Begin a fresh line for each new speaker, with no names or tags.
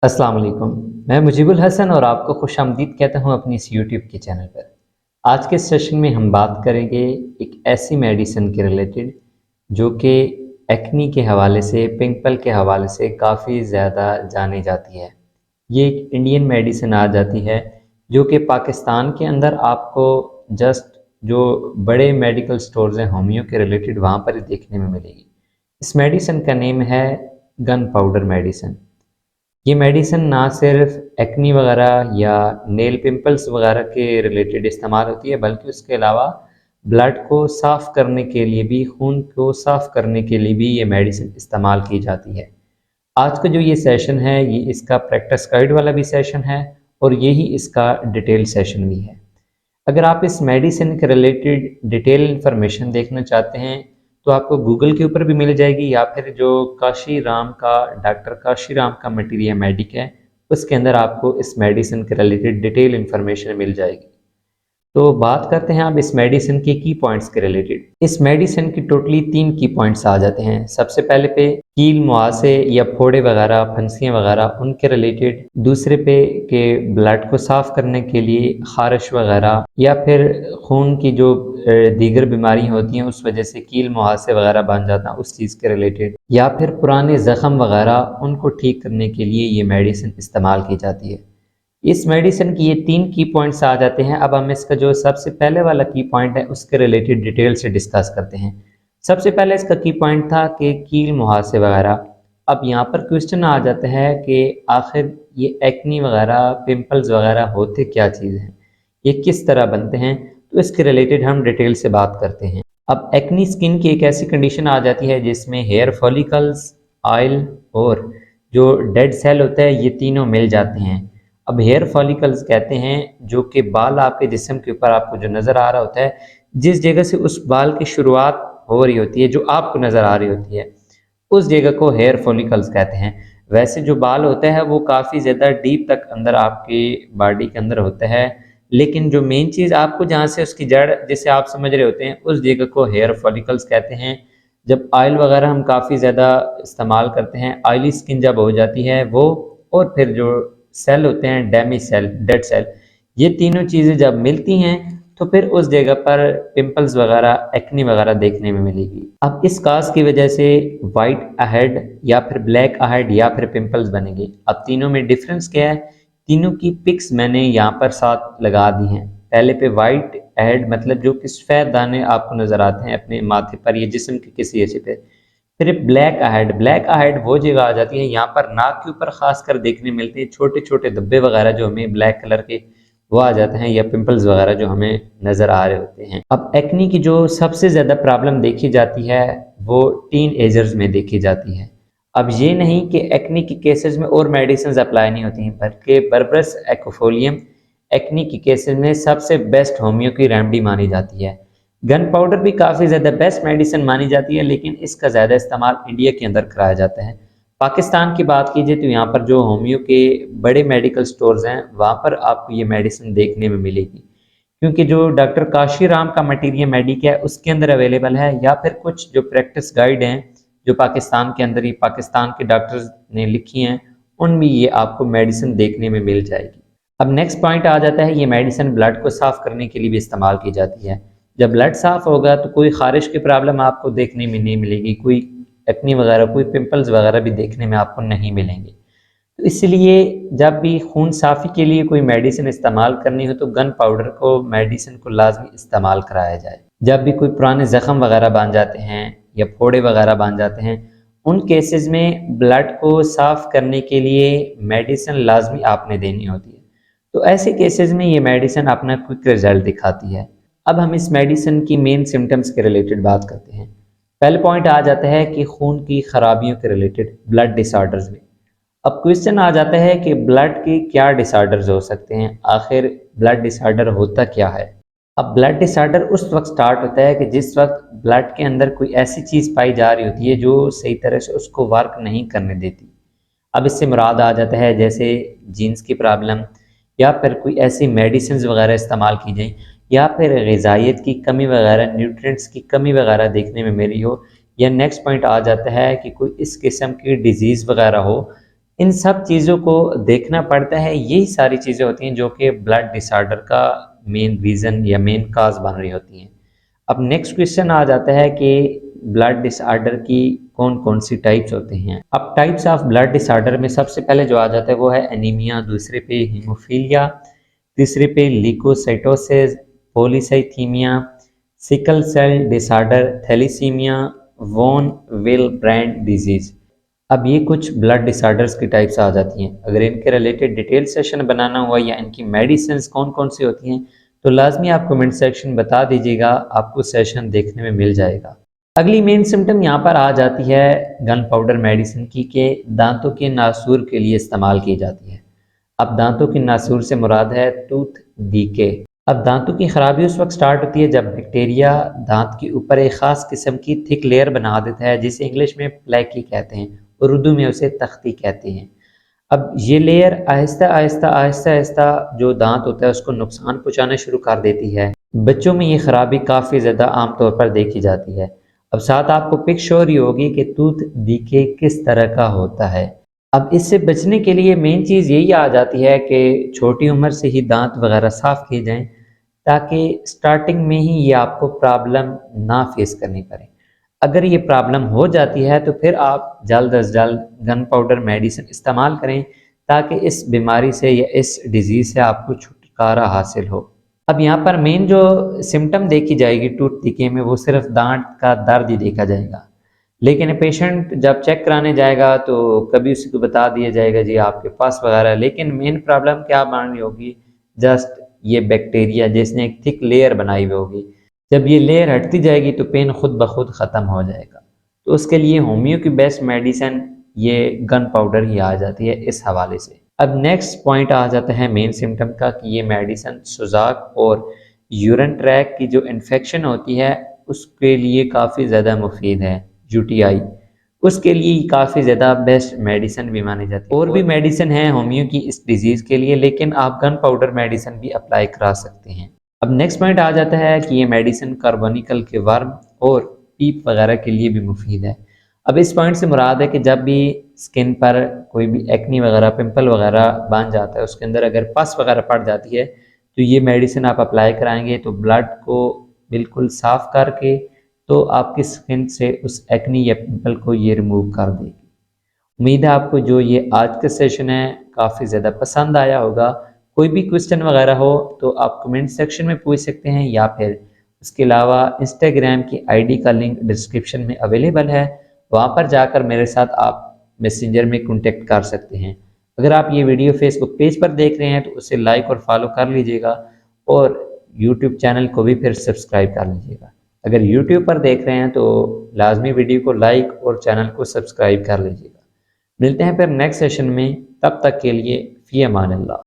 अस्सलाम वालेकुम। मैं मुजीबुल हसन और आपको खुशामदीद कहता हूँ अपनी इस यूट्यूब के चैनल पर। आज के सेशन में हम बात करेंगे एक ऐसी मेडिसिन के रिलेटेड जो कि एक्नी के हवाले से, पिंपल के हवाले से काफ़ी ज़्यादा जानी जाती है। ये एक इंडियन मेडिसिन आ जाती है जो कि पाकिस्तान के अंदर आपको जस्ट जो बड़े मेडिकल स्टोर्स हैं होमियो के रिलेटेड वहाँ पर ही देखने में मिलेगी। इस मेडिसिन का नेम है गन पाउडर मेडिसिन। ये मेडिसिन ना सिर्फ एक्नी वगैरह या नेल पिंपल्स वगैरह के रिलेटेड इस्तेमाल होती है, बल्कि उसके अलावा ब्लड को साफ़ करने के लिए भी, खून को साफ़ करने के लिए भी ये मेडिसिन इस्तेमाल की जाती है। आज का जो ये सेशन है, ये इसका प्रैक्टिस गाइड वाला भी सेशन है और यही इसका डिटेल सेशन भी है। अगर आप इस मेडिसिन के रिलेटेड डिटेल इन्फॉर्मेशन देखना चाहते हैं तो आपको गूगल के ऊपर भी मिल जाएगी, या फिर जो काशी राम का, डॉक्टर काशी राम का मटीरिया मेडिक है, उसके अंदर आपको इस मेडिसिन के रिलेटेड डिटेल इन्फॉर्मेशन मिल जाएगी। तो बात करते हैं अब इस मेडिसिन के की पॉइंट्स के रिलेटेड। इस मेडिसिन की टोटली 3 की पॉइंट्स आ जाते हैं। सबसे पहले पे कील मुहासे या फोड़े वगैरह, फंसियाँ वगैरह, उनके रिलेटेड। दूसरे पे के ब्लड को साफ़ करने के लिए खारिश वगैरह, या फिर खून की जो दीगर बीमारी होती हैं उस वजह से कील मुहासे वगैरह बन जाता है, उस चीज़ के रिलेटेड। या फिर पुराने ज़ख़म वगैरह, उनको ठीक करने के लिए ये मेडिसिन इस्तेमाल की जाती है। इस मेडिसिन की ये 3 की पॉइंट्स आ जाते हैं। अब हम इसका जो सबसे पहले वाला की पॉइंट है उसके रिलेटेड डिटेल से डिस्कस करते हैं। सबसे पहले इसका की पॉइंट था कि कील मुहासे वगैरह। अब यहाँ पर क्वेश्चन आ जाता है कि आखिर ये एक्नी वगैरह, पिंपल्स वगैरह होते क्या चीज़ हैं, ये किस तरह बनते हैं, तो इसके रिलेटेड हम डिटेल से बात करते हैं। अब एक्नी स्किन की एक ऐसी कंडीशन आ जाती है जिसमें हेयर फॉलिकल्स, ऑयल और जो डेड सेल होता है, ये तीनों मिल जाते हैं। अब हेयर फॉलिकल्स कहते हैं जो कि बाल आपके जिस्म के ऊपर आपको जो नज़र आ रहा होता है, जिस जगह से उस बाल की शुरुआत हो रही होती है, जो आपको नज़र आ रही होती है, उस जगह को हेयर फॉलिकल्स कहते हैं। वैसे जो बाल होता है वो काफ़ी ज़्यादा डीप तक अंदर आपकी बॉडी के अंदर होता है, लेकिन जो मेन चीज़ आपको जहाँ से उसकी जड़ जिसे आप समझ रहे होते हैं, उस जगह को हेयर फॉलिकल्स कहते हैं। जब ऑयल वगैरह हम काफ़ी ज़्यादा इस्तेमाल करते हैं, ऑयली स्किन जब हो जाती है वो, और फिर जो सेल होते हैं, डैमेज सेल, डेड सेल, ये तीनों चीज़ें जब मिलती हैं तो फिर उस जगह पर पिंपल्स वगैरह, एक्नी वगैरह देखने में मिलेगी। अब इस काज की वजह से वाइट अहेड या फिर ब्लैक अहेड या फिर पिंपल्स बनेंगे। अब तीनों में डिफरेंस क्या है, तीनों की पिक्स मैंने यहाँ पर साथ लगा दी हैं। पहले पे वाइट अहेड मतलब जो कि सफ़ेद दाने आपको नज़र आते हैं अपने माथे पर या जिस्म के किसी हिस्से पे। फिर ब्लैक अहेड, ब्लैक अहेड वो जगह आ जाती है यहाँ पर नाक के ऊपर खासकर देखने मिलते हैं छोटे छोटे धब्बे वगैरह जो हमें ब्लैक कलर के, वो आ जाते हैं, या पिंपल्स वगैरह जो हमें नज़र आ रहे होते हैं। अब एक्नी की जो सबसे ज़्यादा प्रॉब्लम देखी जाती है वो टीन एजर्स में देखी जाती है। अब ये नहीं कि एक्नी के केसेस में और मेडिसिन अप्लाई नहीं होती हैं, बल्कि बर्बरस एक्फोलियम एक्नी के केसेस में सबसे बेस्ट होम्यो की रेमेडी मानी जाती है। गन पाउडर भी काफ़ी ज़्यादा बेस्ट मेडिसिन मानी जाती है, लेकिन इसका ज़्यादा इस्तेमाल इंडिया के अंदर कराया जाता है। पाकिस्तान की बात कीजिए तो यहाँ पर जो होम्यो के बड़े मेडिकल स्टोर्स हैं वहाँ पर आपको ये मेडिसिन देखने में मिलेगी, क्योंकि जो डॉक्टर काशी राम का मटीरियल मेडिक है उसके अंदर अवेलेबल है, या फिर कुछ जो प्रैक्टिस गाइड हैं जो पाकिस्तान के अंदर ही पाकिस्तान के डॉक्टर्स ने लिखी हैं, उनमें ये आपको मेडिसिन देखने में मिल जाएगी। अब नेक्स्ट पॉइंट आ जाता है, ये मेडिसिन ब्लड को साफ़ करने के लिए भी इस्तेमाल की जाती है। जब ब्लड साफ़ होगा तो कोई ख़ारिश की प्रॉब्लम आपको देखने में नहीं मिलेगी, कोई एक्नी वगैरह, कोई पिंपल्स वगैरह भी देखने में आपको नहीं मिलेंगे। तो इसलिए जब भी खून साफ़ी के लिए कोई मेडिसिन इस्तेमाल करनी हो तो गन पाउडर को, मेडिसिन को लाजमी इस्तेमाल कराया जाए। जब भी कोई पुराने ज़ख़म वगैरह बन जाते हैं या फोड़े वगैरह बन जाते हैं, उन केसेस में ब्लड को साफ़ करने के लिए मेडिसिन लाजमी आपने देनी होती है। तो ऐसे केसेस में ये मेडिसिन अपना क्विक रिजल्ट दिखाती है। अब हम इस मेडिसिन की मेन सिम्टम्स के रिलेटेड बात करते हैं। पहले पॉइंट आ जाता है कि खून की खराबियों के रिलेटेड, ब्लड डिसऑर्डर्स में। अब क्वेश्चन आ जाता है कि ब्लड के क्या डिसऑर्डर्स हो सकते हैं, आखिर ब्लड डिसऑर्डर होता क्या है। अब ब्लड डिसऑर्डर उस वक्त स्टार्ट होता है कि जिस वक्त ब्लड के अंदर कोई ऐसी चीज़ पाई जा रही होती है जो सही तरह से उसको वर्क नहीं करने देती। अब इससे मुराद आ जाता है जैसे जीन्स की प्रॉब्लम, या फिर कोई ऐसी मेडिसिन वगैरह इस्तेमाल की जाए, या फिर ग़िज़ाइयत की कमी वगैरह, न्यूट्रिएंट्स की कमी वगैरह देखने में मिली हो, या नेक्स्ट पॉइंट आ जाता है कि कोई इस किस्म की डिज़ीज़ वगैरह हो इन सब चीज़ों को देखना पड़ता है। यही सारी चीज़ें होती हैं जो कि ब्लड डिसऑर्डर का मेन रीज़न या मेन काज बन रही होती हैं। अब नेक्स्ट क्वेश्चन आ जाता है कि ब्लड डिसऑर्डर की कौन कौन सी टाइप्स होते हैं। अब टाइप्स ऑफ ब्लड डिसऑर्डर में सबसे पहले जो आ जाता है वो है एनीमिया, दूसरे पे हीमोफीलिया, तीसरे पे leukocytosis, polycythaemia, sickle cell disorder, thalassaemia, von Willebrand disease. अब ये कुछ ब्लड डिसऑर्डर्स की टाइप्स आ जाती हैं। अगर इनके रिलेटेड डिटेल सेशन बनाना हुआ या इनकी मेडिसिन कौन कौन सी होती हैं तो लाजमी आप कमेंट सेक्शन बता दीजिएगा, आपको सेशन देखने में मिल जाएगा। अगली मेन सिम्टम यहाँ पर आ जाती है गन पाउडर मेडिसिन की, के दांतों के नासूर के लिए इस्तेमाल की जाती है। अब दांतों की नासूर से मुराद है टूथ डीके। अब दांतों की खराबी उस वक्त स्टार्ट होती है जब बैक्टीरिया दांत के ऊपर एक खास किस्म की थिक लेयर बना देता है जिसे इंग्लिश में प्लेकी कहते हैं और उर्दू में उसे तख्ती कहते हैं। अब ये लेयर आहिस्ता आहिस्ता आहिस्ता आहिस्ता जो दांत होता है उसको नुकसान पहुंचाना शुरू कर देती है। बच्चों में ये खराबी काफ़ी ज़्यादा आमतौर पर देखी जाती है। अब साथ आपको पिक शो रही होगी कि टूथ डीके किस तरह का होता है। अब इससे बचने के लिए मेन चीज़ यही आ जाती है कि छोटी उम्र से ही दांत वगैरह साफ़ किए जाएं ताकि स्टार्टिंग में ही ये आपको प्रॉब्लम ना फेस करनी पड़े। अगर ये प्रॉब्लम हो जाती है तो फिर आप जल्द अज जल्द गन पाउडर मेडिसिन इस्तेमाल करें ताकि इस बीमारी से या इस डिज़ीज़ से आपको छुटकारा हासिल हो। अब यहाँ पर मेन जो सिम्टम देखी जाएगी टूथ डिके में वो सिर्फ दांत का दर्द ही देखा जाएगा, लेकिन पेशेंट जब चेक कराने जाएगा तो कभी उसी को बता दिया जाएगा जी आपके पास वगैरह, लेकिन मेन प्रॉब्लम क्या बन रही होगी, जस्ट ये बैक्टीरिया जिसने एक थिक लेयर बनाई हुई होगी। जब ये लेयर हटती जाएगी तो पेन खुद ब खुद ख़त्म हो जाएगा। तो उसके लिए होम्यो की बेस्ट मेडिसिन ये गन पाउडर ही आ जाती है इस हवाले से। अब नेक्स्ट पॉइंट आ जाता है मेन सिम्टम का कि ये मेडिसिन सुजाक और यूरिन ट्रैक की जो इन्फेक्शन होती है उसके लिए काफ़ी ज़्यादा मुफीद है। यूटीआई उसके लिए काफ़ी ज़्यादा बेस्ट मेडिसिन भी मानी जाती है। और भी मेडिसिन है होम्यो की इस डिज़ीज़ के लिए, लेकिन आप गन पाउडर मेडिसिन भी अप्लाई करा सकते हैं। अब नेक्स्ट पॉइंट आ जाता है कि ये मेडिसिन कार्बोनिकल के वर्म और पीप वगैरह के लिए भी मुफीद है। अब इस पॉइंट से मुराद है कि जब भी स्किन पर कोई भी एक्नी वगैरह पिंपल वगैरह बन जाता है, उसके अंदर अगर पस वगैरह पड़ जाती है तो ये मेडिसिन आप अप्लाई कराएंगे तो ब्लड को बिल्कुल साफ़ करके तो आपकी स्किन से उस एक्नी या पिंपल को ये रिमूव कर देगी। उम्मीद है आपको जो ये आज का सेशन है काफ़ी ज़्यादा पसंद आया होगा। कोई भी क्वेश्चन वगैरह हो तो आप कमेंट सेक्शन में पूछ सकते हैं या फिर उसके अलावा इंस्टाग्राम की आईडी का लिंक डिस्क्रिप्शन में अवेलेबल है, वहाँ पर जाकर मेरे साथ आप मैसेंजर में कॉन्टेक्ट कर सकते हैं। अगर आप ये वीडियो फेसबुक पेज पर देख रहे हैं तो उसे लाइक और फॉलो कर लीजिएगा और यूट्यूब चैनल को भी फिर सब्सक्राइब कर लीजिएगा। अगर यूट्यूब पर देख रहे हैं तो लाजमी वीडियो को लाइक और चैनल को सब्सक्राइब कर लीजिएगा। मिलते हैं फिर नेक्स्ट सेशन में, तब तक के लिए फ़ी अमान अल्लाह।